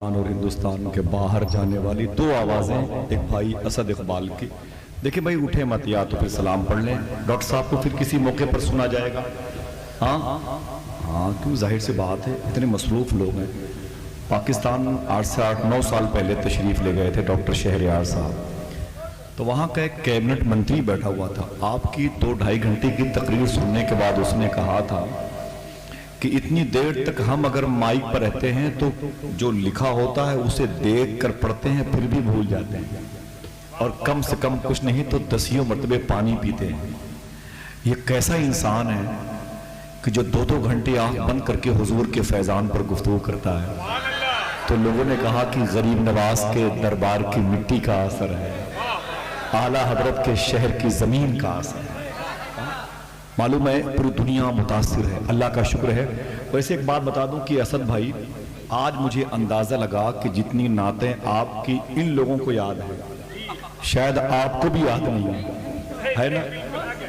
اور ہندوستان کے باہر جانے والی دو آوازیں، ایک بھائی اسد اقبال کی. دیکھیں بھائی اٹھے مت، یا تو پھر سلام پڑھ لیں. ڈاکٹر صاحب کو پھر کسی موقع پر سنا جائے گا. ہاں کیوں، ظاہر سی بات ہے، اتنے مصروف لوگ ہیں. پاکستان 8 سے 9 سال پہلے تشریف لے گئے تھے ڈاکٹر شہریار صاحب. تو وہاں کا ایک کیبنٹ منتری بیٹھا ہوا تھا. آپ کی 2-2.5 گھنٹے کی تقریر سننے کے بعد اس نے کہا تھا کہ اتنی دیر تک ہم اگر مائک پر رہتے ہیں تو جو لکھا ہوتا ہے اسے دیکھ کر پڑھتے ہیں پھر بھی بھول جاتے ہیں، اور کم سے کم کچھ نہیں تو 10 مرتبے پانی پیتے ہیں. یہ کیسا انسان ہے کہ جو 2 گھنٹے آنکھ بند کر کے حضور کے فیضان پر گفتگو کرتا ہے. تو لوگوں نے کہا کہ غریب نواز کے دربار کی مٹی کا اثر ہے، اعلیٰ حضرت کے شہر کی زمین کا اثر ہے. معلوم ہے پوری دنیا متاثر ہے، اللہ کا شکر ہے. ویسے ایک بات بتا دوں کہ اسد بھائی، آج مجھے اندازہ لگا کہ جتنی نعتیں آپ کی ان لوگوں کو یاد ہیں شاید آپ کو بھی یاد نہیں ہے نا.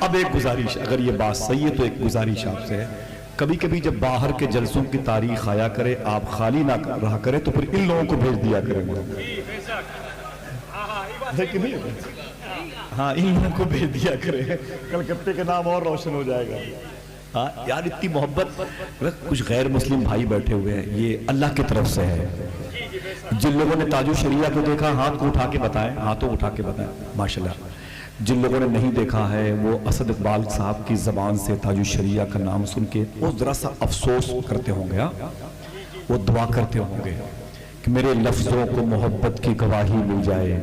اب ایک گزارش، اگر یہ بات صحیح ہے تو ایک گزارش آپ سے ہے، کبھی کبھی جب باہر کے جلسوں کی تاریخ آیا کرے، آپ خالی نہ رہا کرے تو پھر ان لوگوں کو بھیج دیا کریں گے. ہاں ان لوگوں کو بھیج دیا کریں، کلکتے کے نام اور روشن ہو جائے گا. ہاں یار اتنی محبت. کچھ غیر مسلم بھائی بیٹھے ہوئے ہیں، یہ اللہ کی طرف سے ہے. جن لوگوں نے تاج الشریعہ کو دیکھا ہاتھ کو اٹھا کے بتائیں، ہاتھوں اٹھا کے بتائیں ماشاءاللہ. جن لوگوں نے نہیں دیکھا ہے وہ اسد اقبال صاحب کی زبان سے تاج الشریعہ کا نام سن کے وہ ذرا سا افسوس کرتے ہوں گے، وہ دعا کرتے ہوں گے کہ میرے لفظوں کو محبت کی گواہی مل جائے،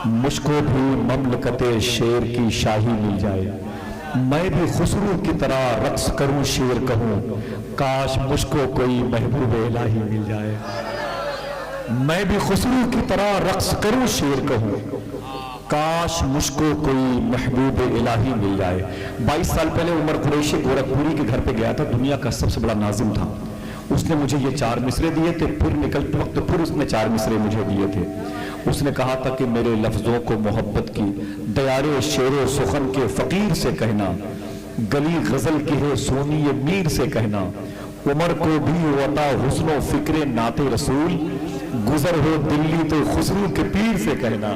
مجھ کو بھی مملکت شیر کی شاہی مل جائے، میں بھی خسرو کی طرح رقص کروں شیر کہوں، کاش مجھ کو کوئی محبوب الہی مل جائے. میں بھی خسرو کی طرح رقص کروں شیر کہوں، کاش مجھ کو کوئی محبوب الہی مل جائے. 22 سال پہلے عمر قریشی گورکھپوری کے گھر پہ گیا تھا، دنیا کا سب سے بڑا ناظم تھا. اس نے مجھے یہ 4 مصرے دیے تھے، پھر نکلتے وقت پھر اس نے 4 مصرے مجھے دیے تھے. اس نے کہا تھا کہ میرے لفظوں کو محبت کی دیار شیر و سخن کے فقیر سے کہنا، گلی غزل کی ہے سونی میر سے کہنا، عمر کو بھی عطا حسن و فکر نعت رسول، گزر ہو دلی تو خسرو کے پیر سے کہنا.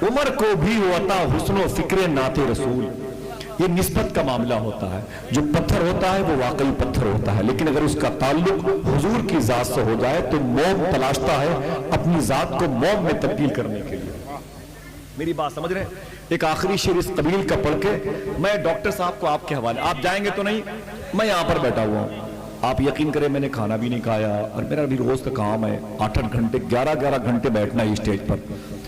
عمر کو بھی عطا حسن و فکر نعت رسول. یہ نسبت کا معاملہ ہوتا ہے، جو پتھر ہوتا ہے وہ واقعی پتھر ہوتا ہے، لیکن اگر اس کا تعلق حضور کی ذات سے ہو جائے تو موم تلاشتا ہے اپنی ذات کو موم میں تبدیل کرنے کے لیے. میری بات سمجھ رہے ہیں؟ ایک آخری شعر اس قبیل کا پڑھ کے میں ڈاکٹر صاحب کو آپ کے حوالے، آپ جائیں گے تو نہیں، میں یہاں پر بیٹھا ہوا ہوں. آپ یقین کریں میں نے کھانا بھی نہیں کھایا، اور میرا بھی روز کا کام ہے 8-8 گھنٹے 11-11 گھنٹے بیٹھنا ہے اسٹیج پر.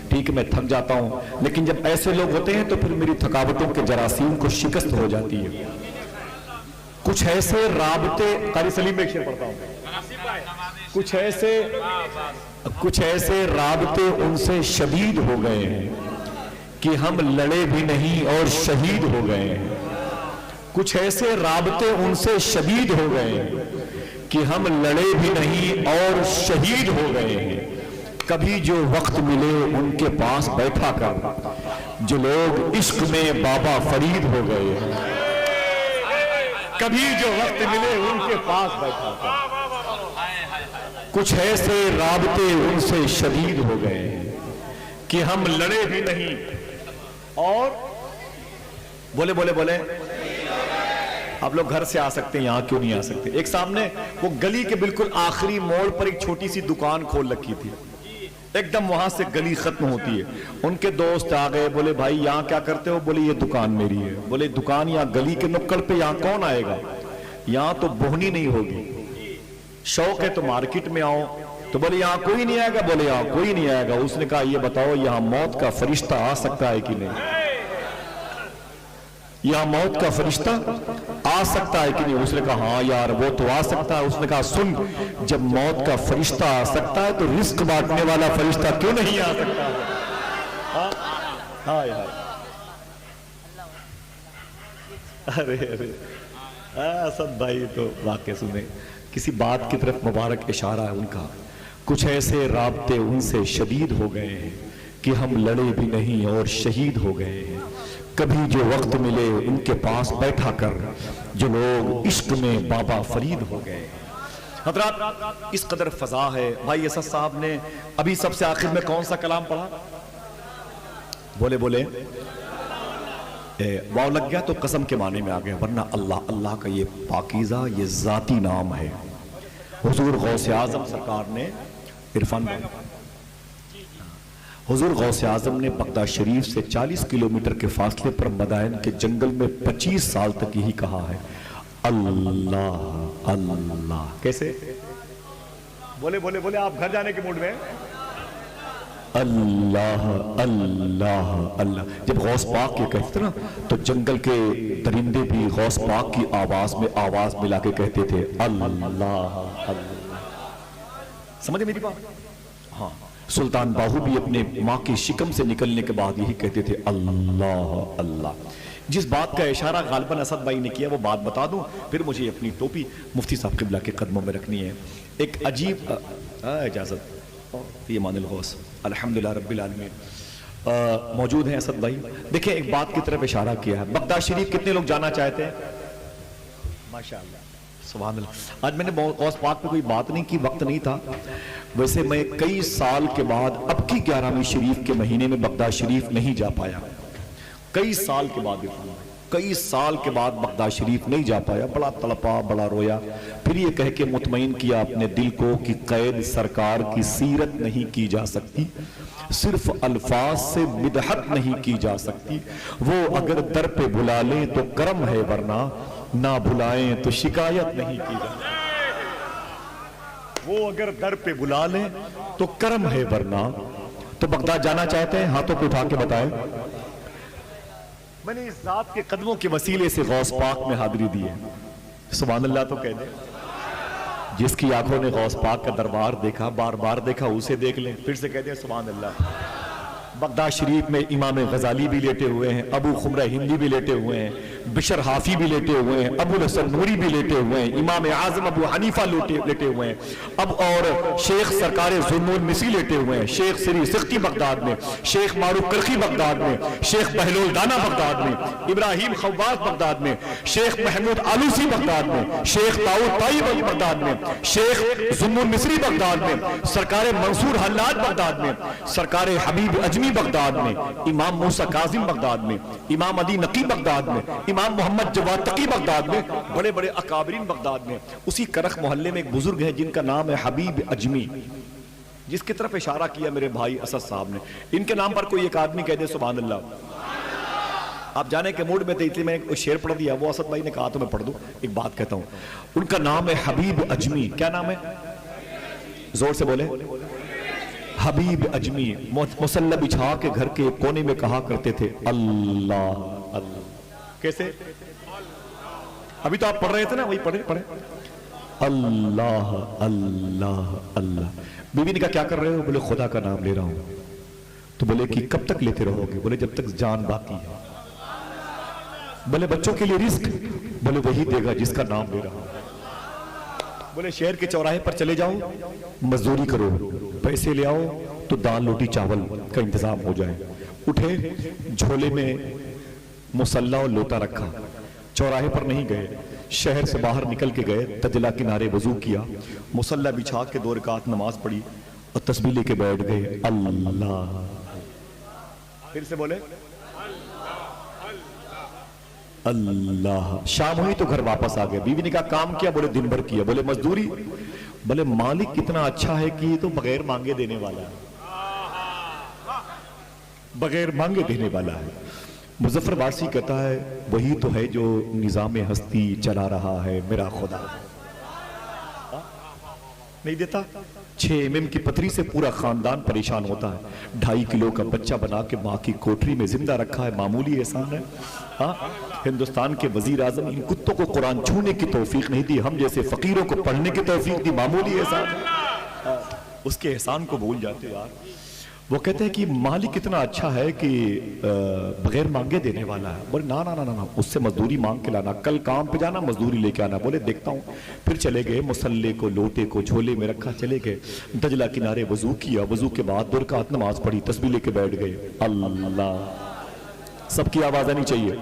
ٹھیک ہے میں تھک جاتا ہوں، لیکن جب ایسے لوگ ہوتے ہیں تو پھر میری تھکاوٹوں کے جراثیم کو شکست ہو جاتی ہے. کچھ ایسے رابطے، قاری سلیم میں ایک شعر پڑھتا ہوں، کچھ ایسے رابطے ان سے شدید ہو گئے ہیں کہ ہم لڑے بھی نہیں اور شہید ہو گئے ہیں. کچھ ایسے رابطے ان سے شدید ہو گئے ہیں کہ ہم لڑے بھی نہیں اور شہید ہو گئے ہیں. کبھی جو وقت ملے ان کے پاس بیٹھا کر، جو لوگ عشق میں بابا فرید ہو گئے ہیں. کبھی جو وقت ملے ان کے پاس بیٹھا کر، کچھ ایسے رابطے ان سے شدید ہو گئے ہیں کہ ہم لڑے بھی نہیں اور بولے آپ لوگ گھر سے آ سکتے ہیں، یہاں کیوں نہیں آ سکتے؟ ایک سامنے وہ گلی کے بالکل آخری موڑ پر ایک چھوٹی سی دکان کھول رکھی تھی، ایک دم وہاں سے گلی ختم ہوتی ہے. ان کے دوست آ گئے، بولے بھائی یہاں کیا کرتے ہو؟ بولے یہ دکان میری ہے. بولے دکان یہاں گلی کے نکڑ پہ، یہاں کون آئے گا؟ یہاں تو بہنی نہیں ہوگی، شوق ہے تو مارکیٹ میں آؤ. تو بولے یہاں کوئی نہیں آئے گا؟ بولے یہاں کوئی نہیں آئے گا. اس نے کہا یہ بتاؤ یہاں موت کا فرشتہ آ سکتا ہے کہ نہیں؟ یہاں موت کا فرشتہ آ سکتا ہے کہ نہیں؟ اس نے کہا ہاں یار وہ تو آ سکتا ہے. اس نے کہا سن، جب موت کا فرشتہ آ سکتا ہے تو رزق بانٹنے والا فرشتہ کیوں نہیں آ سکتا؟ ارے اسد بھائی تو واقع سنیں، کسی بات کی طرف مبارک اشارہ ہے ان کا. کچھ ایسے رابطے ان سے شدید ہو گئے ہیں کہ ہم لڑے بھی نہیں اور شہید ہو گئے ہیں. کبھی جو وقت ملے ان کے پاس بیٹھا کر، جو لوگ عشق میں بابا فرید ہو گئے. حضرات اس قدر فضا ہے. بھائی اسد صاحب نے ابھی سب سے آخر میں کون سا کلام پڑھا؟ بولے بولے واو لگ گیا تو قسم کے معنی میں آ گیا، ورنہ اللہ اللہ کا یہ پاکیزہ یہ ذاتی نام ہے. حضور غوث اعظم سرکار نے عرفان بھائی حضور غوث اعظم نے بغداد شریف سے 40 کلومیٹر کے فاصلے پر مدائن کے جنگل میں 25 سال تک یہی کہا ہے اللہ اللہ. کیسے؟ بولے بولے بولے آپ گھر جانے کے موڈ میں اللہ اللہ اللہ. جب غوث پاک یہ کہتے نا تو جنگل کے درندے بھی غوث پاک کی آواز میں آواز ملا کے کہتے تھے اللہ اللہ. سمجھے میری بات؟ ہاں. سلطان باہو بھی اپنے ماں کی شکم سے نکلنے کے بعد یہی کہتے تھے اللہ اللہ. جس بات کا اشارہ غالباً اسد بھائی نے کیا وہ بات بتا دوں، پھر مجھے اپنی ٹوپی مفتی صاحب قبلہ کے قدموں میں رکھنی ہے. ایک عجیب اجازت فی امان الغوث الحمدللہ رب العالمین موجود ہیں اسد بھائی. دیکھیں ایک بات کی طرف اشارہ کیا ہے، بغداد شریف کتنے لوگ جانا چاہتے ہیں؟ ماشاءاللہ سبحان اللہ. آج میں نے غوث پاک پہ کوئی بات نہیں کی، وقت نہیں تھا. ویسے میں کئی سال کے بعد اب کی 11ویں شریف کے مہینے میں بغداد شریف نہیں جا پایا. کئی سال کے بعد بغداد شریف نہیں جا پایا. بڑا تڑپا، بڑا رویا. پھر یہ کہہ کے مطمئن کیا اپنے دل کو کہ قید سرکار کی سیرت نہیں کی جا سکتی، صرف الفاظ سے مدحت نہیں کی جا سکتی. وہ اگر در پہ بلا لیں تو کرم ہے، ورنہ نہ بلائیں تو شکایت نہیں کی جا سکتی. وہ اگر در پہ بلا لیں تو کرم ہے، ورنہ. تو بغداد جانا چاہتے ہیں؟ ہاتھوں کو اٹھا کے بتائیں. میں نے اس ذات کے قدموں کے وسیلے سے غوث پاک میں حاضری دی ہے. سبحان اللہ تو کہہ دیں. جس کی آنکھوں نے غوث پاک کا دربار دیکھا، بار بار دیکھا، اسے دیکھ لیں. پھر سے کہہ دیں سبحان اللہ. بغداد شریف میں امام غزالی بھی لیٹے ہوئے ہیں، ابو خمرہ ہندی بھی لیٹے ہوئے ہیں، بشر حافی بھی لیٹے ہوئے ہیں، ابو الحسن نوری بھی لیٹے ہوئے ہیں، امام اعظم ابو حنیفہ لیٹے ہوئے ہیں، اب اور شیخ سرکار ذوالنور مصری لیٹے ہوئے ہیں، شیخ سری سختی بغداد میں، شیخ معروف کرخی بغداد میں، شیخ بہلول دانا بغداد میں، ابراہیم خواص بغداد میں، شیخ محمود آلوسی بغداد میں، شیخ داؤد طائی بغداد میں، شیخ ذوالنور مصری بغداد میں، سرکار منصور حلاد بغداد میں، سرکار حبیب اجمی بغداد میں، امام موسیٰ کاظم بغداد میں، امام علی نقی بغداد میں، امام محمد جواد تقی بغداد میں، بڑے بڑے اکابرین بغداد میں. اسی کرخ محلے میں ایک بزرگ ہے جن کا نام ہے حبیب اجمی، جس کی طرف اشارہ کیا میرے بھائی اسد صاحب نے. ان کے نام پر کوئی ایک آدمی کہہ دے سبحان اللہ. آپ جانے کے موڈ میں تھے اس لیے میں ایک شعر پڑھ دیا، وہ اسد بھائی نے کہا تو میں پڑھ دوں. ایک بات کہتا ہوں، ان کا نام ہے حبیب اجمی. کیا نام ہے؟ زور سے بولے. حبیب اجمی مسلح بچھا کے گھر کے کونے میں کہا کرتے تھے اللہ اللہ. کیسے؟ ابھی تو آپ پڑھ رہے تھے نا، وہی پڑھے اللہ اللہ اللہ. بیوی نے کہا کیا کر رہے ہو؟ بولے خدا کا نام لے رہا ہوں. تو بولے کہ کب تک لیتے رہو گے؟ بولے جب تک جان باقی ہے. بولے بچوں کے لیے رزق؟ بولے وہی دے گا جس کا نام لے رہا ہوں. بولے شہر کے چوراہے پر چلے جاؤ، مزدوری کرو، پیسے لے آؤ تو دال روٹی چاول کا انتظام ہو جائے. اٹھے، جھولے میں مصلی اور لوٹا رکھا، چوراہے پر نہیں گئے، شہر سے باہر نکل کے گئے، تجلا کنارے وضو کیا، مصلی بچھا کے 2 رکعت نماز پڑھی اور تسبیح لے کے بیٹھ گئے اللہ. پھر سے بولے اللہ. شام ہوئی تو گھر واپس آ گئے. بیوی نے کہا کام کیا؟ بولے دن بھر کیا. بولے مزدوری؟ بولے مالک کتنا اچھا ہے کہ یہ تو بغیر مانگے دینے والا ہے، بغیر مانگے دینے والا ہے. مظفر وارسی کہتا ہے وہی تو ہے جو نظام ہستی چلا رہا ہے میرا خدا. نہیں دیتا؟ 6 mm کی پتھری سے پورا خاندان پریشان ہوتا ہے. 2.5 کلو کا بچہ بنا کے ماں کی کوٹری میں زندہ رکھا ہے، معمولی احسان ہے؟ ہندوستان کے وزیر اعظم ان کتوں کو قرآن چھونے کی توفیق نہیں دی، ہم جیسے فقیروں کو پڑھنے کی توفیق دی، معمولی احسان ہے؟ اس کے احسان کو بھول جاتے یار. وہ کہتے ہیں کہ مالک کتنا اچھا ہے کہ بغیر مانگے دینے والا ہے. بولے نا نا نا نا، اس سے مزدوری مانگ کے لانا، کل کام پہ جانا مزدوری لے کے آنا. بولے دیکھتا ہوں. پھر چلے گئے، مسلے کو لوٹے کو جھولے میں رکھا، چلے گئے دجلہ کنارے وضو کیا، وضو کے بعد 2 رکعت نماز پڑھی، تسبیح لے کے بیٹھ گئے اللہ. سب کی آواز آنی چاہیے.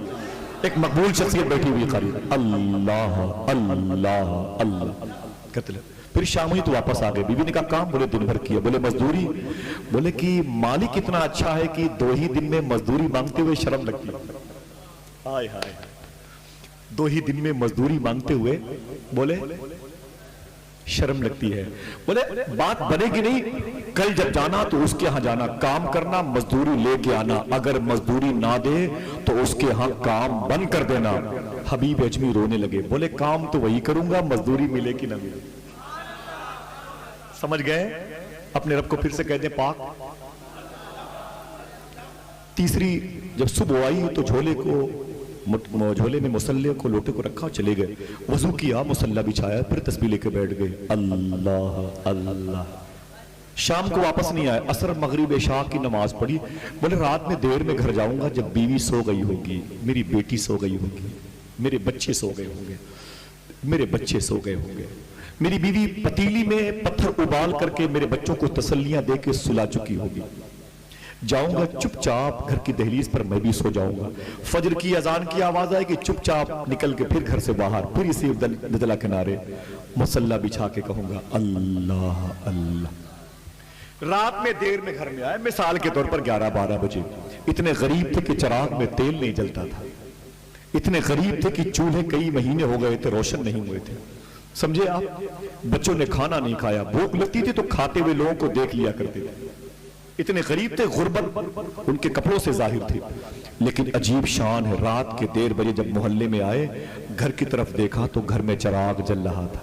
ایک مقبول شخصیت بیٹھی ہوئی قاری اللہ اللہ اللہ. پھر شام ہوئی تو واپس آ گئے. بیوی نے کہا کام؟ بولے دن بھر کیا. بولے مزدوری؟ بولے کہ مالک اتنا اچھا ہے کہ 2 ہی دن میں مزدوری مانگتے ہوئے شرم لگتی ہے. ہائے ہائے 2 ہی دن میں مزدوری مانگتے ہوئے بولے شرم لگتی ہے. بولے بات بنے گی نہیں, کل جب جانا تو اس کے ہاں جانا, کام کرنا, مزدوری لے کے آنا, اگر مزدوری نہ دے تو اس کے ہاں کام بند کر دینا. حبیب اجمی رونے لگے. بولے کام تو وہی کروں گا, مزدوری ملے کہ نہ ملے. سمجھ گئے؟ اپنے رب کو پھر سے کہہ دیں پاک. تیسری, جب صبح آئی تو جھولے میں مصلے کو لوٹے کو رکھا, چلے گئے, وضو کیا, مصلہ بچھایا, پھر تسبیح لے کے بیٹھ گئے. اللہ اللہ. شام کو واپس نہیں آئے, عصر مغرب عشاء کی نماز پڑھی. بولے رات میں دیر میں گھر جاؤں گا جب بیوی سو گئی ہوگی, میری بیٹی سو گئی ہوگی, میرے بچے سو گئے ہوں گے, میرے بچے سو گئے ہوں گے. میری بیوی پتیلی میں پتھر ابال کر کے میرے بچوں کو تسلیاں دے کے سلا چکی ہوگی. جاؤں گا چپ چاپ گھر کی دہلیز پر, میں بھی سو جاؤں گا. فجر کی اذان کی آواز آئے کہ چپ چاپ نکل کے پھر گھر سے باہر, پھر اسی دجلہ کنارے مصلہ بچھا کے کہوں گا اللہ اللہ. رات میں دیر میں گھر میں آئے, مثال کے طور پر 11-12 بجے. اتنے غریب تھے کہ چراغ میں تیل نہیں جلتا تھا, اتنے غریب تھے کہ چولہے کئی مہینے ہو گئے تھے روشن نہیں ہوئے تھے. سمجھے آپ؟ بچوں نے کھانا نہیں کھایا, بھوک لگتی تھی تو کھاتے ہوئے لوگوں کو دیکھ لیا کرتے تھے. اتنے غریب تھے, غربت ان کے کپڑوں سے ظاہر تھی. لیکن عجیب شان ہے, رات کے 1:30 بجے جب محلے میں آئے, گھر کی طرف دیکھا تو گھر میں چراغ جل رہا تھا.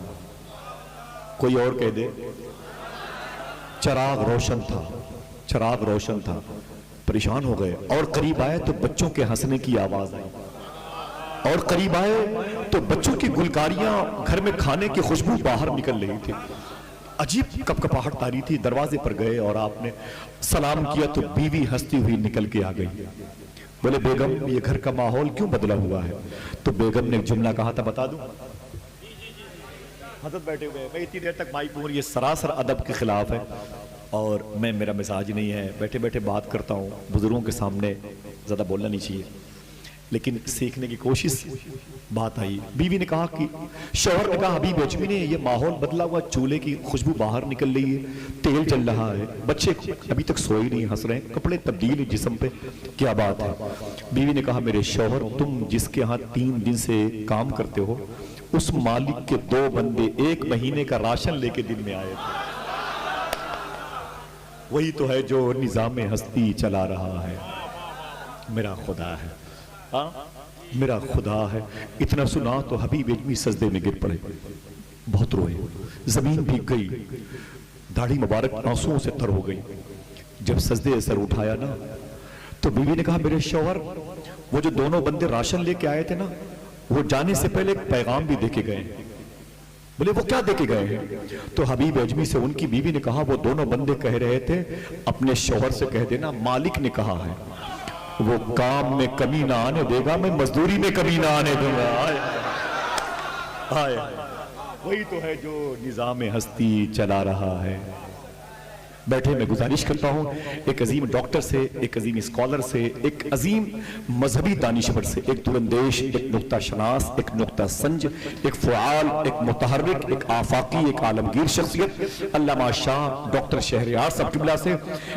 کوئی اور کہہ دے, چراغ روشن تھا, چراغ روشن تھا. پریشان ہو گئے, اور قریب آئے تو بچوں کے ہنسنے کی آواز آئی, اور قریب آئے تو بچوں کی گلکاریاں, گھر میں کھانے کی خوشبو باہر نکل رہی تھی. عجیب کپکپاہٹ تاری تھی. دروازے پر گئے اور آپ نے سلام کیا تو بیوی ہنستی ہوئی نکل کے آ گئی. بولے بیگم یہ گھر کا ماحول کیوں بدلا ہوا ہے؟ تو بیگم نے ایک جملہ کہا تھا, بتا دوں؟ حضرت بیٹھے ہوئے, میں اتنی دیر تک مائک پہ ہوں, یہ سراسر ادب کے خلاف ہے اور میرا مزاج نہیں ہے, بیٹھے بیٹھے بات کرتا ہوں, بزرگوں کے سامنے زیادہ بولنا نہیں چاہیے, لیکن سیکھنے کی کوشش. بات آئی, بیوی نے کہا کہ شوہر نے کہا حبیب اجمی نے یہ ماحول بدلا ہوا, چولہے کی خوشبو باہر نکل رہی ہے, تیل چل رہا ہے, بچے ابھی تک سوئے نہیں, ہنس رہے ہیں, کپڑے تبدیل ہیں جسم پہ, کیا بات ہے؟ بیوی نے کہا میرے شوہر, تم جس کے ہاں 3 دن سے کام کرتے ہو, اس مالک کے 2 بندے 1 مہینے کا راشن لے کے دن میں آئے تھے. وہی تو ہے جو نظام ہستی چلا رہا ہے. میرا خدا ہے, ہاں میرا خدا ہے. اتنا سنا تو حبیب اجمی سجدے میں گر پڑے, بہت روئے, زمین بھیگ گئی, داڑھی مبارک آنسوؤں سے تر ہو گئی. جب سجدے سر اٹھایا نا تو بیوی نے کہا میرے شوہر, وہ جو 2 بندے راشن لے کے آئے تھے نا, وہ جانے سے پہلے ایک پیغام بھی دے کے گئے. بولے وہ کیا دے کے گئے ہیں؟ تو حبیب اجمی سے ان کی بیوی نے کہا وہ 2 بندے کہہ رہے تھے اپنے شوہر سے کہہ دینا مالک نے کہا ہے وہ کام میں کمی نہ آنے دے گا, میں مزدوری میں کمی نہ آنے دوں گا. وہی تو ہے جو نظام ہستی چلا رہا ہے. بیٹھے میں گزارش کرتا ہوں ایک عظیم ڈاکٹر سے, ایک عظیم اسکالر سے, ایک عظیم مذہبی دانشور سے, ایک دورندیش, ایک نقطہ شناس, ایک نقطہ سنج, ایک فعال, ایک متحرک, ایک آفاقی, ایک عالمگیر شخصیت علامہ شاہ ڈاکٹر شہریار صاحب قبلہ سے.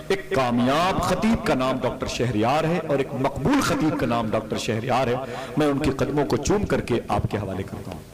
ایک کامیاب خطیب کا نام ڈاکٹر شہریار ہے اور ایک مقبول خطیب کا نام ڈاکٹر شہریار ہے. میں ان کے قدموں کو چوم کر کے آپ کے حوالے کرتا ہوں.